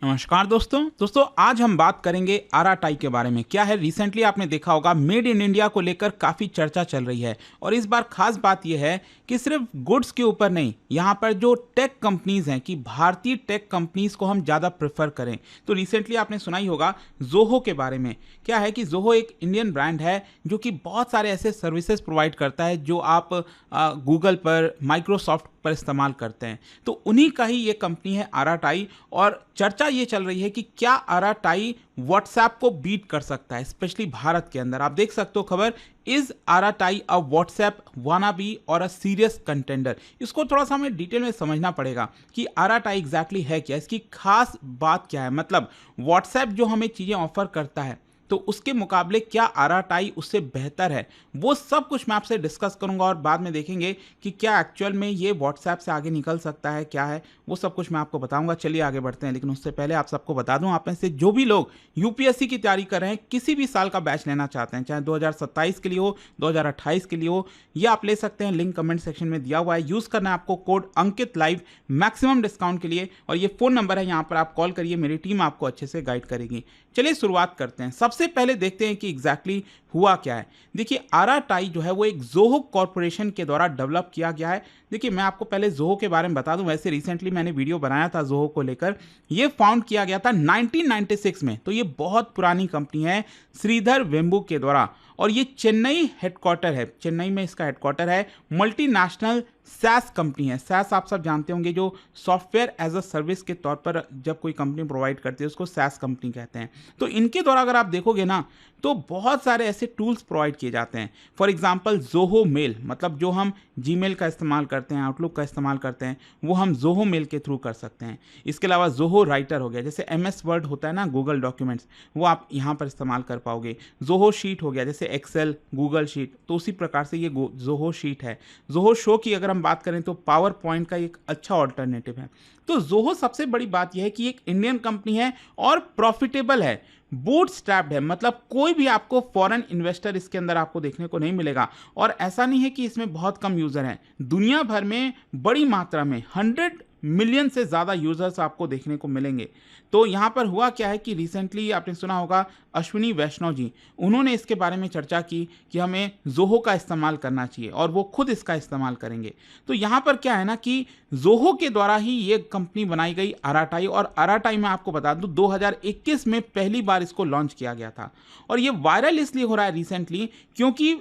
नमस्कार दोस्तों आज हम बात करेंगे आराटाई के बारे में। क्या है, रिसेंटली आपने देखा होगा मेड इन इंडिया को लेकर काफ़ी चर्चा चल रही है और इस बार खास बात यह है कि सिर्फ गुड्स के ऊपर नहीं, यहाँ पर जो टेक कंपनीज हैं कि भारतीय टेक कंपनीज को हम ज़्यादा प्रेफर करें। तो रिसेंटली आपने सुना ही होगा जोहो के बारे में। क्या है कि जोहो एक इंडियन ब्रांड है जो कि बहुत सारे ऐसे सर्विसेज प्रोवाइड करता है जो आप गूगल पर, माइक्रोसॉफ्ट पर इस्तेमाल करते हैं। तो उन्हीं का ही ये कंपनी है आराटाई और चर्चा ये चल रही है कि क्या आराटाई व्हाट्सएप को बीट कर सकता है, स्पेशली भारत के अंदर। आप देख सकते हो खबर, इज आराटाई अ व्हाट्सएप वाना बी और अ सीरियस कंटेंडर। इसको थोड़ा सा हमें डिटेल में समझना पड़ेगा कि आराटाई एग्जैक्टली है क्या, इसकी खास बात क्या है। मतलब व्हाट्सएप जो हमें चीज़ें ऑफर करता है तो उसके मुकाबले क्या आराटाई उससे बेहतर है, वो सब कुछ मैं आपसे डिस्कस करूंगा और बाद में देखेंगे कि क्या एक्चुअल में ये व्हाट्सएप से आगे निकल सकता है, क्या है वो सब कुछ मैं आपको बताऊंगा। चलिए आगे बढ़ते हैं, लेकिन उससे पहले आप सबको बता दूं, आप में से जो भी लोग यूपीएससी की तैयारी कर रहे हैं, किसी भी साल का बैच लेना चाहते हैं, चाहे 2027 के लिए हो, 2028 के लिए हो, ये आप ले सकते हैं। लिंक कमेंट सेक्शन में दिया हुआ है। यूज़ करना है आपको code Ankit live maximum discount के लिए, और ये फ़ोन नंबर है, यहाँ पर आप कॉल करिए, मेरी टीम आपको अच्छे से गाइड करेगी। चलिए शुरुआत करते हैं। सबसे पहले देखते हैं कि एग्जैक्टली हुआ क्या है। देखिए आराटाई जो है वो एक जोहो कॉरपोरेशन के द्वारा डेवलप किया गया है। देखिए मैं आपको पहले जोहो के बारे में बता दूं, वैसे रिसेंटली मैंने वीडियो बनाया था जोहो को लेकर। ये फाउंड किया गया था 1996 में, तो ये बहुत पुरानी कंपनी है श्रीधर वेम्बू के द्वारा, और ये चेन्नई हेडक्वार्टर है, चेन्नई में इसका हेडक्वार्टर है। मल्टीनेशनल सैस कंपनी है। सैस आप सब जानते होंगे, जो सॉफ्टवेयर एज अ सर्विस के तौर पर जब कोई कंपनी प्रोवाइड करती है उसको सैस कंपनी कहते हैं। तो इनके द्वारा अगर आप देखोगे ना तो बहुत सारे ऐसे टूल्स प्रोवाइड किए जाते हैं। फॉर एग्जांपल जोहो मेल, मतलब जो हम जीमेल का इस्तेमाल करते हैं, आउटलुक का इस्तेमाल करते हैं, वो हम जोहो मेल के थ्रू कर सकते हैं। इसके अलावा जोहो राइटर हो गया, जैसे एमएस वर्ड होता है ना, गूगल डॉक्यूमेंट्स, वो आप यहाँ पर इस्तेमाल कर पाओगे। जोहो शीट हो गया, जैसे एक्सेल, गूगल शीट, तो उसी प्रकार से ये जोहो शीट है। जोहो शो की अगर हम बात करें तो पावर पॉइंट का एक अच्छा ऑल्टरनेटिव है। तो जोहो सबसे बड़ी बात यह है कि एक इंडियन कंपनी है और प्रॉफिटेबल है, बूटस्ट्रैप्ड है, मतलब कोई भी आपको फॉरेन इन्वेस्टर इसके अंदर आपको देखने को नहीं मिलेगा। और ऐसा नहीं है कि इसमें बहुत कम यूजर हैं, दुनिया भर में बड़ी मात्रा में 100 मिलियन से ज़्यादा यूजर्स आपको देखने को मिलेंगे। तो यहाँ पर हुआ क्या है कि रिसेंटली आपने सुना होगा अश्विनी वैष्णव जी, उन्होंने इसके बारे में चर्चा की कि हमें जोहो का इस्तेमाल करना चाहिए और वो खुद इसका इस्तेमाल करेंगे। तो यहाँ पर क्या है ना कि जोहो के द्वारा ही ये कंपनी बनाई गई आराटाई, और आराटाई मैं आपको बता दूं 2021 में पहली बार इसको लॉन्च किया गया था। और ये वायरल इसलिए हो रहा है रिसेंटली क्योंकि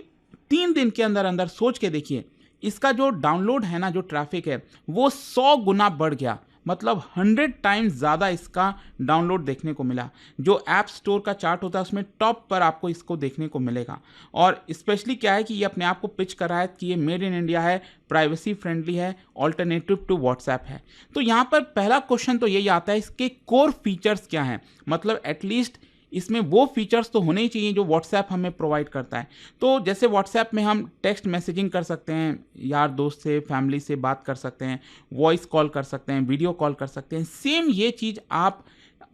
3 दिन के अंदर अंदर सोच के देखिए, इसका जो डाउनलोड है ना, जो ट्रैफिक है वो 100 गुना बढ़ गया, मतलब 100 टाइम्स ज़्यादा इसका डाउनलोड देखने को मिला। जो ऐप स्टोर का चार्ट होता है उसमें टॉप पर आपको इसको देखने को मिलेगा। और स्पेशली क्या है कि ये अपने आप को पिच कर रहा है कि ये मेड इन इंडिया है, प्राइवेसी फ्रेंडली है, ऑल्टरनेटिव टू व्हाट्सएप है। तो यहाँ पर पहला क्वेश्चन तो यही आता है, इसके कोर फीचर्स क्या हैं, मतलब एटलीस्ट इसमें वो फीचर्स तो होने ही चाहिए जो व्हाट्सएप हमें प्रोवाइड करता है। तो जैसे व्हाट्सएप में हम टेक्स्ट मैसेजिंग कर सकते हैं, यार दोस्त से, फैमिली से बात कर सकते हैं, वॉइस कॉल कर सकते हैं, वीडियो कॉल कर सकते हैं, सेम ये चीज़ आप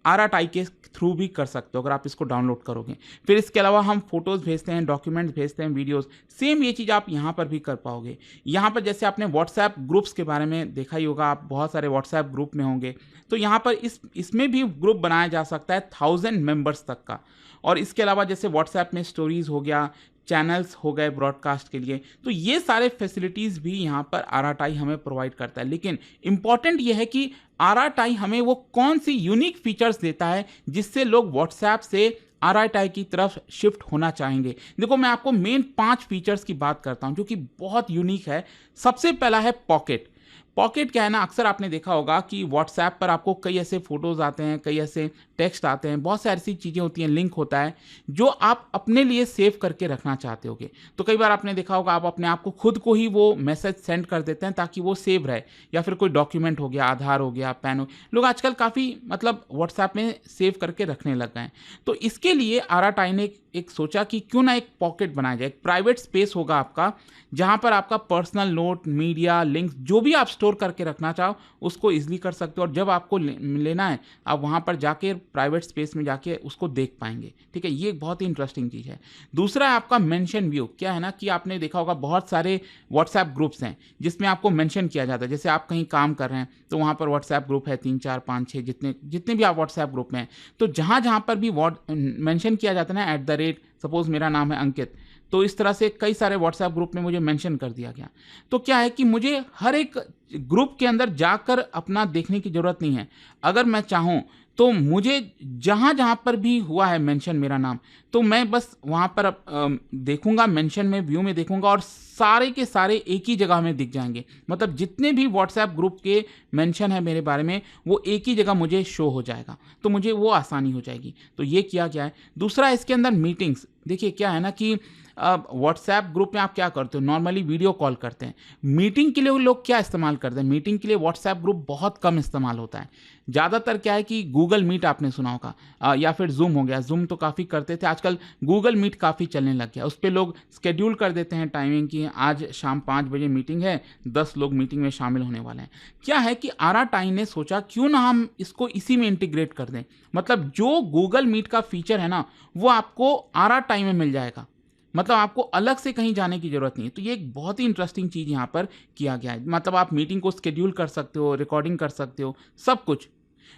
आराटाई के थ्रू भी कर सकते हो अगर आप इसको डाउनलोड करोगे। फिर इसके अलावा हम फोटोज़ भेजते हैं, डॉक्यूमेंट्स भेजते हैं, वीडियोस, सेम ये चीज़ आप यहाँ पर भी कर पाओगे। यहाँ पर जैसे आपने व्हाट्सएप ग्रुप्स के बारे में देखा ही होगा, आप बहुत सारे व्हाट्सएप ग्रुप में होंगे, तो यहाँ पर इसमें भी ग्रुप बनाया जा सकता है 1000 मेंबर्स तक का। और इसके अलावा जैसे व्हाट्सएप में स्टोरीज हो गया, चैनल्स हो गए ब्रॉडकास्ट के लिए, तो ये सारे फैसिलिटीज़ भी यहाँ पर आराटाई हमें प्रोवाइड करता है। लेकिन इंपॉर्टेंट ये है कि आराटाई हमें वो कौन सी यूनिक फीचर्स देता है जिससे लोग व्हाट्सएप से आराटाई की तरफ शिफ्ट होना चाहेंगे। देखो मैं आपको मेन 5 फीचर्स की बात करता हूँ जो कि बहुत यूनिक है। सबसे पहला है पॉकेट। पॉकेट क्या है ना, अक्सर आपने देखा होगा कि व्हाट्सएप पर आपको कई ऐसे फोटोज़ आते हैं, कई ऐसे टेक्स्ट आते हैं, बहुत सारी ऐसी चीज़ें होती हैं, लिंक होता है जो आप अपने लिए सेव करके रखना चाहते होगे। तो कई बार आपने देखा होगा आप अपने आप को खुद को ही वो मैसेज सेंड कर देते हैं ताकि वो सेव रहे, या फिर कोई डॉक्यूमेंट हो गया, आधार हो गया, पैन हो, लोग आजकल काफ़ी मतलब व्हाट्सएप में सेव करके रखने लग गए हैं। तो इसके लिए आराटाई ने एक सोचा कि क्यों ना एक पॉकेट बनाया जाए, एक प्राइवेट स्पेस होगा आपका जहाँ पर आपका पर्सनल नोट, मीडिया, लिंक्स जो भी आप स्टोर करके रखना चाहो उसको ईजिली कर सकते हो, और जब आपको लेना है आप वहाँ पर जाके प्राइवेट स्पेस में जाके उसको देख पाएंगे। ठीक है, ये एक बहुत ही इंटरेस्टिंग चीज़ है। दूसरा है आपका मेंशन व्यू। क्या है ना कि आपने देखा होगा बहुत सारे व्हाट्सएप ग्रुप्स हैं जिसमें आपको मेंशन किया जाता है। जैसे आप कहीं काम कर रहे हैं तो वहाँ पर व्हाट्सएप ग्रुप है 3 4 5 6 जितने जितने भी आप व्हाट्सएप ग्रुप में हैं, तो जहाँ जहाँ पर भी मेंशन किया जाता है ना, सपोज मेरा नाम है अंकित, तो इस तरह से कई सारे व्हाट्सएप ग्रुप में मुझे मेंशन कर दिया गया। तो क्या है कि मुझे हर एक ग्रुप के अंदर जाकर अपना देखने की ज़रूरत नहीं है। अगर मैं चाहूँ तो मुझे जहाँ जहाँ पर भी हुआ है मेंशन मेरा नाम, तो मैं बस वहाँ पर देखूंगा, मेंशन में व्यू में देखूंगा और सारे के सारे एक ही जगह में दिख जाएंगे। मतलब जितने भी व्हाट्सएप ग्रुप के मेंशन है मेरे बारे में वो एक ही जगह मुझे शो हो जाएगा, तो मुझे वो आसानी हो जाएगी। तो ये किया गया है। दूसरा इसके अंदर मीटिंग्स। देखिए क्या है ना कि व्हाट्सएप ग्रुप में आप क्या करते हो, नॉर्मली वीडियो कॉल करते हैं। मीटिंग के लिए लोग क्या इस्तेमाल करते हैं, मीटिंग के लिए व्हाट्सएप ग्रुप बहुत कम इस्तेमाल होता है। ज़्यादातर क्या है कि गूगल मीट आपने सुना होगा, या फिर जूम हो गया। जूम तो काफ़ी करते थे, आजकल गूगल मीट काफ़ी चलने लग गया। उस पर लोग स्केड्यूल कर देते हैं टाइमिंग की, आज शाम 5 बजे मीटिंग है, 10 लोग मीटिंग में शामिल होने वाले हैं। क्या है कि आरा टाइम ने सोचा क्यों ना हम इसको इसी में इंटीग्रेट कर दें। मतलब जो गूगल मीट का फीचर है ना वो आपको आरा टाइम में मिल जाएगा। मतलब आपको अलग से कहीं जाने की ज़रूरत नहीं है। तो ये एक बहुत ही इंटरेस्टिंग चीज़ यहाँ पर किया गया है। मतलब आप मीटिंग को स्केड्यूल कर सकते हो, रिकॉर्डिंग कर सकते हो, सब कुछ।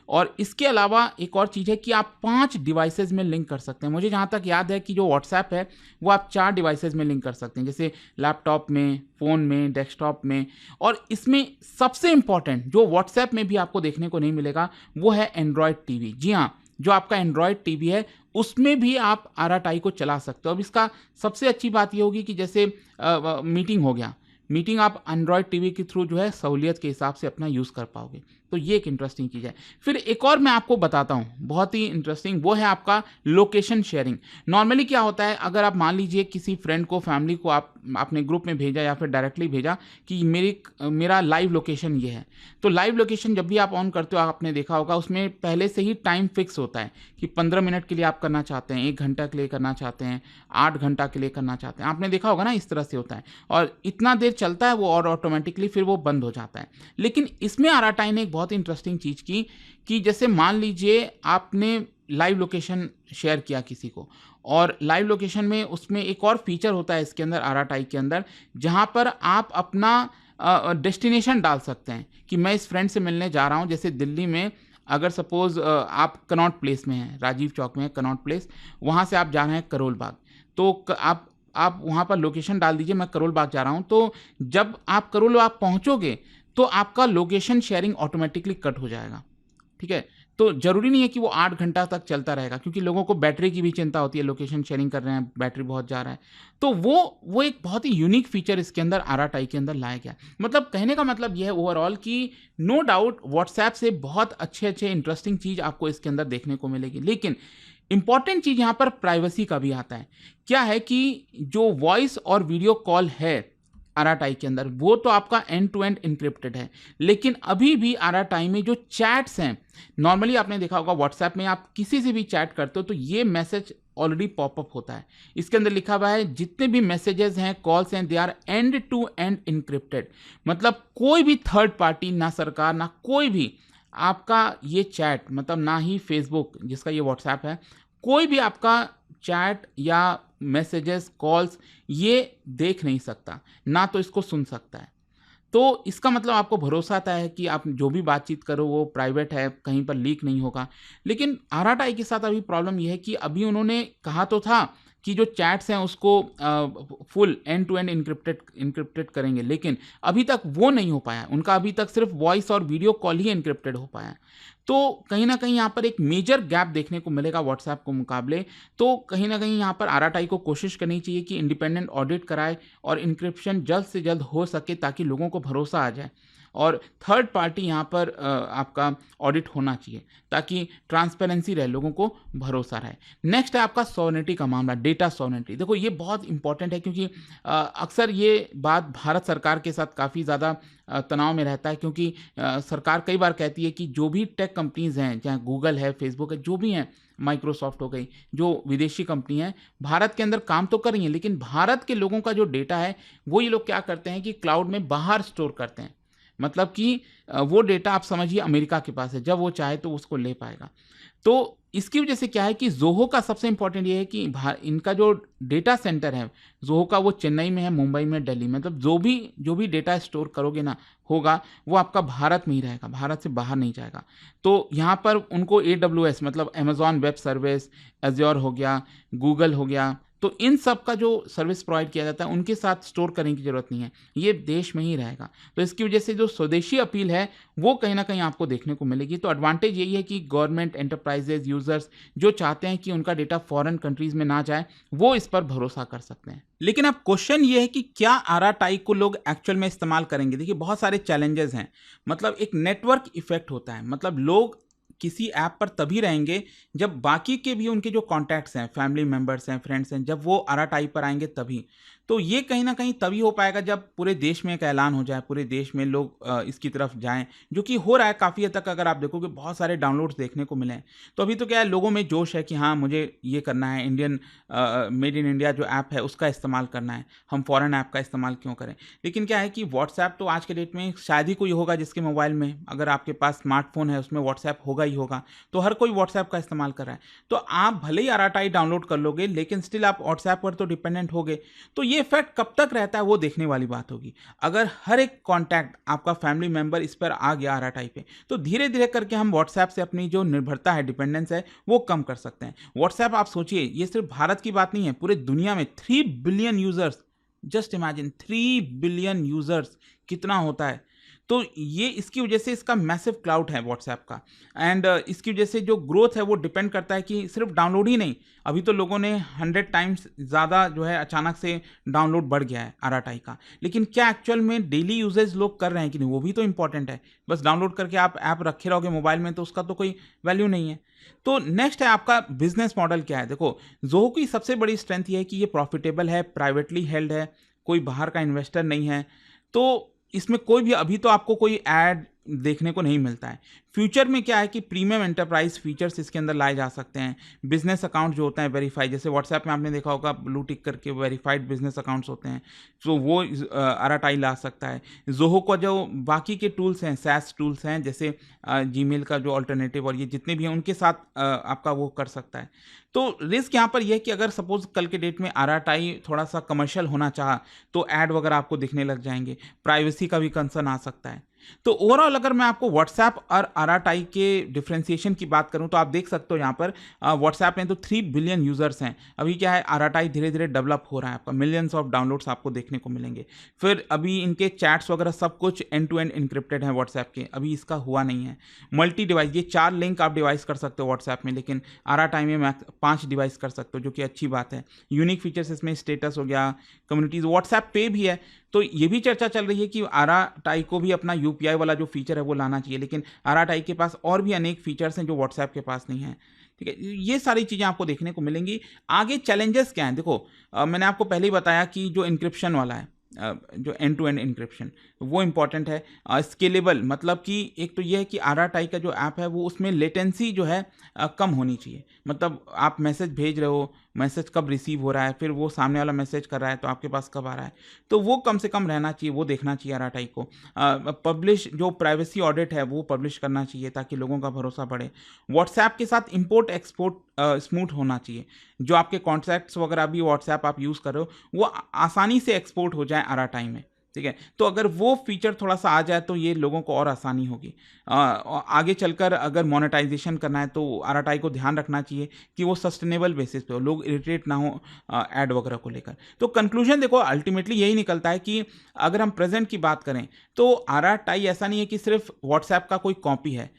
और इसके अलावा एक और चीज़ है कि आप 5 डिवाइसेस में लिंक कर सकते हैं। मुझे जहाँ तक याद है कि जो व्हाट्सएप है वो आप 4 डिवाइसेस में लिंक कर सकते हैं, जैसे लैपटॉप में, फ़ोन में, डेस्कटॉप में। और इसमें सबसे इंपॉर्टेंट जो व्हाट्सएप में भी आपको देखने को नहीं मिलेगा वो है एंड्रॉयड टीवी। जी हाँ, जो आपका एंड्रॉयड टीवी है उसमें भी आप आरआरटी को चला सकते हो। अब इसका सबसे अच्छी बात ये होगी कि जैसे मीटिंग हो गया, मीटिंग आप एंड्रॉयड टीवी के थ्रू जो है सहूलियत के हिसाब से अपना यूज़ कर पाओगे। तो ये एक इंटरेस्टिंग चीज़ है। फिर एक और मैं आपको बताता हूँ बहुत ही इंटरेस्टिंग, वो है आपका लोकेशन शेयरिंग। नॉर्मली क्या होता है, अगर आप मान लीजिए किसी फ्रेंड को, फैमिली को आप अपने ग्रुप में भेजा या फिर डायरेक्टली भेजा कि मेरा लाइव लोकेशन ये है, तो लाइव लोकेशन जब भी आप ऑन करते हो आपने देखा होगा उसमें पहले से ही टाइम फिक्स होता है कि 15 मिनट के लिए आप करना चाहते हैं, 1 घंटा के लिए करना चाहते हैं, 8 घंटा के लिए करना चाहते हैं। आपने देखा होगा ना, इस तरह से होता है और इतना देर चलता है वो और ऑटोमेटिकली फिर वो बंद हो जाता है। लेकिन इसमें आरआरटी ने एक बहुत इंटरेस्टिंग चीज़ की कि जैसे मान लीजिए आपने लाइव लोकेशन शेयर किया किसी को, और लाइव लोकेशन में उसमें एक और फीचर होता है इसके अंदर, आरआरटी के अंदर, जहाँ पर आप अपना डेस्टिनेशन डाल सकते हैं कि मैं इस फ्रेंड से मिलने जा रहा हूँ। जैसे दिल्ली में अगर सपोज आप कनॉट प्लेस में हैं, राजीव चौक में है कनॉट प्लेस, वहाँ से आप जा रहे हैं करोल बाग, तो आप वहाँ पर लोकेशन डाल दीजिए मैं करोल बाग जा रहा हूँ। तो जब आप करोल बाग पहुँचोगे तो आपका लोकेशन शेयरिंग ऑटोमेटिकली कट हो जाएगा। ठीक है, तो ज़रूरी नहीं है कि वो 8 घंटा तक चलता रहेगा, क्योंकि लोगों को बैटरी की भी चिंता होती है, लोकेशन शेयरिंग कर रहे हैं, बैटरी बहुत जा रहा है। तो वो एक बहुत ही यूनिक फीचर इसके अंदर आरआरटी के अंदर लाया गया। मतलब कहने का मतलब यह है ओवरऑल कि नो डाउट व्हाट्सएप से बहुत अच्छे इंटरेस्टिंग चीज़ आपको इसके अंदर देखने को मिलेगी। लेकिन इंपॉर्टेंट चीज़ यहाँ पर प्राइवेसी का भी आता है। क्या है कि जो वॉइस और वीडियो कॉल है आरआरटी के अंदर वो तो आपका एंड टू एंड इनक्रिप्टेड है, लेकिन अभी भी आरआरटी में जो चैट्स हैं, नॉर्मली आपने देखा होगा व्हाट्सएप में आप किसी से भी चैट करते हो तो ये मैसेज ऑलरेडी पॉपअप होता है। इसके अंदर लिखा हुआ है जितने भी मैसेजेस हैं, कॉल्स हैं, they are end to end encrypted. मतलब कोई भी थर्ड पार्टी, ना सरकार ना कोई भी आपका ये चैट, मतलब ना ही फेसबुक जिसका ये व्हाट्सएप है, कोई भी आपका चैट या मैसेजेस, कॉल्स ये देख नहीं सकता, ना तो इसको सुन सकता है। तो इसका मतलब आपको भरोसा आता है कि आप जो भी बातचीत करो वो प्राइवेट है, कहीं पर लीक नहीं होगा। लेकिन आरआरटी के साथ अभी प्रॉब्लम यह है कि अभी उन्होंने कहा तो था कि जो चैट्स हैं उसको full end to end encrypted करेंगे, लेकिन अभी तक वो नहीं हो पाया। उनका अभी तक सिर्फ वॉइस और वीडियो कॉल ही इनक्रिप्टेड हो पाया। तो कहीं ना कहीं यहाँ पर एक मेजर गैप देखने को मिलेगा व्हाट्सएप को मुकाबले। तो कहीं ना कहीं यहाँ पर आरआरटी को कोशिश करनी चाहिए कि इंडिपेंडेंट ऑडिट कराए और इनक्रिप्शन जल्द से जल्द हो सके, ताकि लोगों को भरोसा आ जाए। और थर्ड पार्टी यहाँ पर आपका ऑडिट होना चाहिए ताकि ट्रांसपेरेंसी रहे, लोगों को भरोसा रहे। नेक्स्ट है आपका सॉवरेनिटी का मामला, डेटा सॉवरेनिटी। देखो ये बहुत इंपॉर्टेंट है, क्योंकि अक्सर ये बात भारत सरकार के साथ काफ़ी ज़्यादा तनाव में रहता है, क्योंकि सरकार कई बार कहती है कि जो भी टेक कंपनीज़ हैं, चाहे गूगल है, फेसबुक है, जो भी हैं, माइक्रोसॉफ्ट हो गई, जो विदेशी कंपनी है, भारत के अंदर काम तो कर रही हैं, लेकिन भारत के लोगों का जो डेटा है वो ये लोग क्या करते हैं कि क्लाउड में बाहर स्टोर करते हैं। मतलब कि वो डेटा आप समझिए अमेरिका के पास है, जब वो चाहे तो उसको ले पाएगा। तो इसकी वजह से क्या है कि ज़ोहो का सबसे इम्पोर्टेंट ये है कि इनका जो डेटा सेंटर है ज़ोहो का, वो चेन्नई में है, मुंबई में, दिल्ली में। मतलब जो भी डेटा स्टोर करोगे ना होगा, वो आपका भारत में ही रहेगा, भारत से बाहर नहीं जाएगा। तो यहाँ पर उनको AWS मतलब अमेजॉन वेब सर्विस, एज्योर हो गया, गूगल हो गया, तो इन सब का जो सर्विस प्रोवाइड किया जाता है उनके साथ स्टोर करने की ज़रूरत नहीं है, ये देश में ही रहेगा। तो इसकी वजह से जो स्वदेशी अपील है वो कहीं ना कहीं आपको देखने को मिलेगी। तो एडवांटेज यही है कि गवर्नमेंट, एंटरप्राइजेज, यूजर्स जो चाहते हैं कि उनका डेटा फॉरेन कंट्रीज में ना जाए, वो इस पर भरोसा कर सकते हैं। लेकिन अब क्वेश्चन ये है कि क्या आराटाई को लोग एक्चुअल में इस्तेमाल करेंगे। देखिए बहुत सारे चैलेंजेस हैं। मतलब एक नेटवर्क इफेक्ट होता है, मतलब लोग किसी ऐप पर तभी रहेंगे जब बाकी के भी उनके जो कॉन्टैक्ट्स हैं, फैमिली मेंबर्स हैं, फ्रेंड्स हैं, जब वो आराटाई पर आएंगे तभी। तो ये कहीं ना कहीं तभी हो पाएगा जब पूरे देश में एक ऐलान हो जाए, पूरे देश में लोग इसकी तरफ जाएं, जो कि हो रहा है काफ़ी हद तक। अगर आप देखोगे बहुत सारे डाउनलोड्स देखने को मिले हैं। तो अभी तो क्या है, लोगों में जोश है कि हाँ मुझे ये करना है, इंडियन मेड इन इंडिया जो ऐप है उसका इस्तेमाल करना है, हम फॉरेन ऐप का इस्तेमाल क्यों करें। लेकिन क्या है कि व्हाट्सएप तो आज के डेट में शायद ही कोई होगा जिसके मोबाइल में, अगर आपके पास स्मार्टफोन है उसमें व्हाट्सएप होगा ही होगा, तो हर कोई व्हाट्सएप का इस्तेमाल कर रहा है। तो आप भले ही आराटाई डाउनलोड कर लोगे, लेकिन स्टिल आप व्हाट्सएप पर तो डिपेंडेंट होगे। तो ये इफेक्ट कब तक रहता है वो देखने वाली बात होगी। अगर हर एक कॉन्टैक्ट आपका फैमिली मेंबर इस पर आ गया आराटाई पे, तो धीरे धीरे करके हम व्हाट्सएप से अपनी जो निर्भरता है, डिपेंडेंस है, वो कम कर सकते हैं। व्हाट्सएप आप सोचिए, ये सिर्फ भारत की बात नहीं है, पूरे दुनिया में 3 billion users, just imagine 3 billion users कितना होता है। तो ये इसकी वजह से इसका मैसिव क्लाउड है व्हाट्सएप का। एंड इसकी वजह से जो ग्रोथ है वो डिपेंड करता है कि सिर्फ डाउनलोड ही नहीं, अभी तो लोगों ने 100 टाइम्स ज़्यादा जो है अचानक से डाउनलोड बढ़ गया है आराटाई का। लेकिन क्या एक्चुअल में डेली यूजेज लोग कर रहे हैं कि नहीं, वो भी तो इंपॉर्टेंट है। बस डाउनलोड करके आप ऐप रखे रहोगे मोबाइल में तो उसका तो कोई वैल्यू नहीं है। तो नेक्स्ट है आपका बिजनेस मॉडल क्या है। देखो ज़ोहो की सबसे बड़ी स्ट्रेंथ ये है कि ये प्रॉफिटेबल है, प्राइवेटली हेल्ड है, कोई बाहर का इन्वेस्टर नहीं है। तो इसमें कोई भी अभी तो आपको कोई ऐड देखने को नहीं मिलता है। फ्यूचर में क्या है कि प्रीमियम एंटरप्राइज फीचर्स इसके अंदर लाए जा सकते हैं। बिजनेस अकाउंट जो होता है वेरीफाई, जैसे व्हाट्सएप में आपने देखा होगा ब्लू टिक करके वेरीफाइड बिजनेस अकाउंट्स होते हैं, तो वो आराटाई ला सकता है। जोहो का जो बाकी के टूल्स हैं, सैस टूल्स हैं, जैसे जीमेल का जो अल्टरनेटिव और ये जितने भी हैं, उनके साथ आपका वो कर सकता है। तो रिस्क यहाँ पर यह है कि अगर सपोज कल के डेट में आराटाई थोड़ा सा कमर्शियल होना चाहा तो ऐड वगैरह आपको दिखने लग जाएंगे, प्राइवेसी का भी कंसर्न आ सकता है। तो ओवरऑल अगर मैं आपको व्हाट्सएप और आराटाई के डिफरेंशिएशन की बात करूं तो आप देख सकते हो यहाँ पर व्हाट्सएप में तो 3 बिलियन यूजर्स हैं। अभी क्या है, आराटाई धीरे धीरे डेवलप हो रहा है, आपका मिलियंस ऑफ डाउनलोड्स आपको देखने को मिलेंगे। फिर अभी इनके चैट्स वगैरह सब कुछ एंड टू एंड इंक्रिप्टेड है व्हाट्सएप के, अभी इसका हुआ नहीं है। मल्टी डिवाइस, ये 4 लिंक आप डिवाइस कर सकते हो व्हाट्सएप में, लेकिन आराटाई में 5 डिवाइस कर सकते हो, जो कि अच्छी बात है। यूनिक फीचर्स इसमें स्टेटस हो गया, कम्युनिटीज व्हाट्सएप पे भी है। तो ये भी चर्चा चल रही है कि आराटाई को भी अपना यूपीआई वाला जो फीचर है वो लाना चाहिए, लेकिन आराटाई के पास और भी अनेक फीचर्स हैं जो व्हाट्सएप के पास नहीं है। ठीक है, ये सारी चीज़ें आपको देखने को मिलेंगी। आगे चैलेंजेस क्या हैं, देखो मैंने आपको पहले ही बताया कि जो इंक्रिप्शन वाला है, जो एंड टू एंड इंक्रिप्शन, वो इंपॉर्टेंट है। स्केलेबल मतलब कि एक तो ये है कि आराटाई का जो ऐप है वो उसमें लेटेंसी जो है कम होनी चाहिए। मतलब आप मैसेज भेज रहे हो, मैसेज कब रिसीव हो रहा है, फिर वो सामने वाला मैसेज कर रहा है तो आपके पास कब आ रहा है, तो वो कम से कम रहना चाहिए, वो देखना चाहिए आराटाई को। पब्लिश जो प्राइवेसी ऑडिट है वो पब्लिश करना चाहिए ताकि लोगों का भरोसा बढ़े। व्हाट्सएप के साथ इंपोर्ट एक्सपोर्ट स्मूथ होना चाहिए, जो आपके कॉन्टैक्ट्स वगैरह भी व्हाट्सएप आप यूज़ कर रहे हो वो आसानी से एक्सपोर्ट हो जाए आराटाई में। ठीक है, तो अगर वो फीचर थोड़ा सा आ जाए तो ये लोगों को और आसानी होगी। आगे चलकर अगर मोनेटाइजेशन करना है तो आराटाई को ध्यान रखना चाहिए कि वो सस्टेनेबल बेसिस पे हो, लोग इरिटेट ना हो ऐड वगैरह को लेकर। तो कंक्लूजन देखो अल्टीमेटली यही निकलता है कि अगर हम प्रेजेंट की बात करें तो आराटाई ऐसा नहीं है कि सिर्फ व्हाट्सएप का कोई कॉपी है।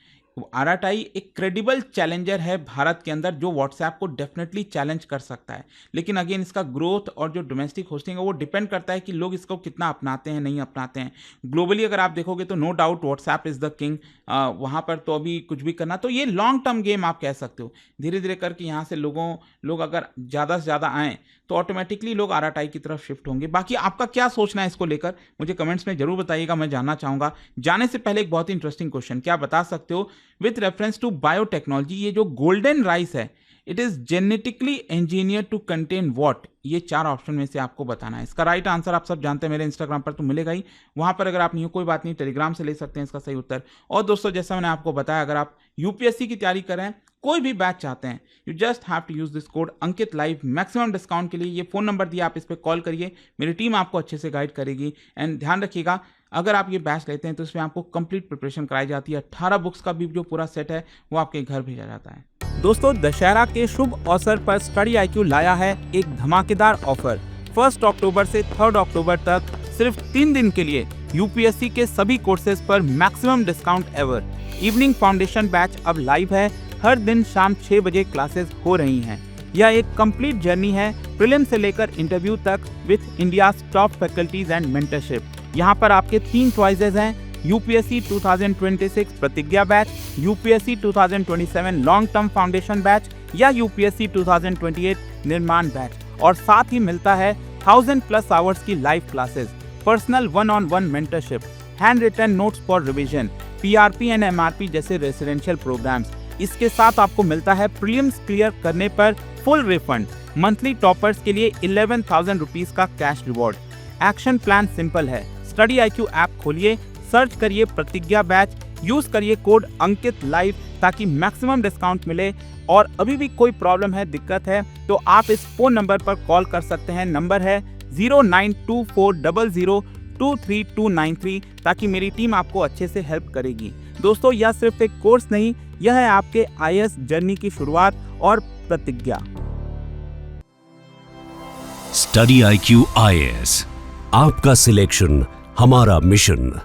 आराटाई एक क्रेडिबल चैलेंजर है भारत के अंदर, जो व्हाट्सएप को डेफिनेटली चैलेंज कर सकता है। लेकिन अगेन इसका ग्रोथ और जो डोमेस्टिक होस्टिंग है वो डिपेंड करता है कि लोग इसको कितना अपनाते हैं, नहीं अपनाते हैं। ग्लोबली अगर आप देखोगे तो no doubt WhatsApp is the king, वहाँ पर तो अभी कुछ भी करना, तो ये लॉन्ग टर्म गेम आप कह सकते हो। धीरे धीरे करके यहाँ से लोग अगर ज़्यादा से ज़्यादा आएँ तो ऑटोमेटिकली लोग आराटाई की तरफ शिफ्ट होंगे। बाकी आपका क्या सोचना है इसको लेकर मुझे कमेंट्स में जरूर बताइएगा, मैं जानना चाहूँगा। जाने से पहले एक बहुत ही इंटरेस्टिंग क्वेश्चन, क्या बता सकते हो विथ रेफरेंस टू बायोटेक्नोलॉजी, ये जो गोल्डन राइस है it is genetically engineered to contain what, ये 4 ऑप्शन में से आपको बताना है। इसका राइट आंसर आप सब जानते हैं, मेरे इंस्टाग्राम पर तो मिलेगा ही, वहां पर अगर आप नहीं हो कोई बात नहीं, टेलीग्राम से ले सकते हैं इसका सही उत्तर। और दोस्तों जैसा मैंने आपको बताया, अगर आप यूपीएससी की तैयारी कर रहे हैं, कोई भी बैच चाहते हैं, you just have to use this code Ankit live. Maximum discount के लिए ये फोन नंबर दिया, आप इस पर कॉल करिए, मेरी टीम आपको अच्छे से गाइड करेगी। एंड ध्यान रखिएगा, अगर आप ये बैच लेते हैं तो इसमें आपको कंप्लीट प्रिपरेशन कराई जाती है। 18 बुक्स का भी जो पूरा सेट है वो आपके घर भेजा जाता है। दोस्तों दशहरा के शुभ अवसर पर स्टडी IQ लाया है एक धमाकेदार ऑफर। 1 अक्टूबर से 3 अक्टूबर तक सिर्फ 3 दिन के लिए यूपीएससी के सभी कोर्सेज पर maximum discount ever. Evening foundation batch अब लाइव है, हर दिन शाम 6 बजे क्लासेस हो रही हैं। यह एक कंप्लीट जर्नी है प्रीलिम से लेकर इंटरव्यू तक with India's top faculties and mentorship. यहाँ पर आपके 3 चॉइसेस हैं, यूपीएससी 2026 प्रतिज्ञा batch, UPSC 2027 long term foundation batch या यूपीएससी 2028 निर्माण बैच। और साथ ही मिलता है 1000+ आवर्स की live classes, personal 1-on-1 mentorship, hand written notes for revision, PRP and MRP जैसे रेसिडेंशियल प्रोग्राम्स। इसके साथ आपको मिलता है प्रीलिम्स क्लियर करने पर फुल रिफंड। मंथली टॉपर्स के लिए 11,000 रुपीज का cash reward. Action plan simple है, स्टडी IQ ऐप खोलिए, सर्च करिए प्रतिज्ञा बैच, यूज करिए कोड अंकित लाइव ताकि मैक्सिमम डिस्काउंट मिले। और अभी भी कोई प्रॉब्लम है, दिक्कत है, तो आप इस फोन नंबर पर कॉल कर सकते हैं। नंबर है 092400232393 ताकि मेरी टीम आपको अच्छे से हेल्प करेगी। दोस्तों यह सिर्फ एक कोर्स नहीं, यह है आपके IAS जर्नी की शुरुआत और प्रतिज्ञा। स्टडी IQ IAS, आपका सिलेक्शन हमारा मिशन।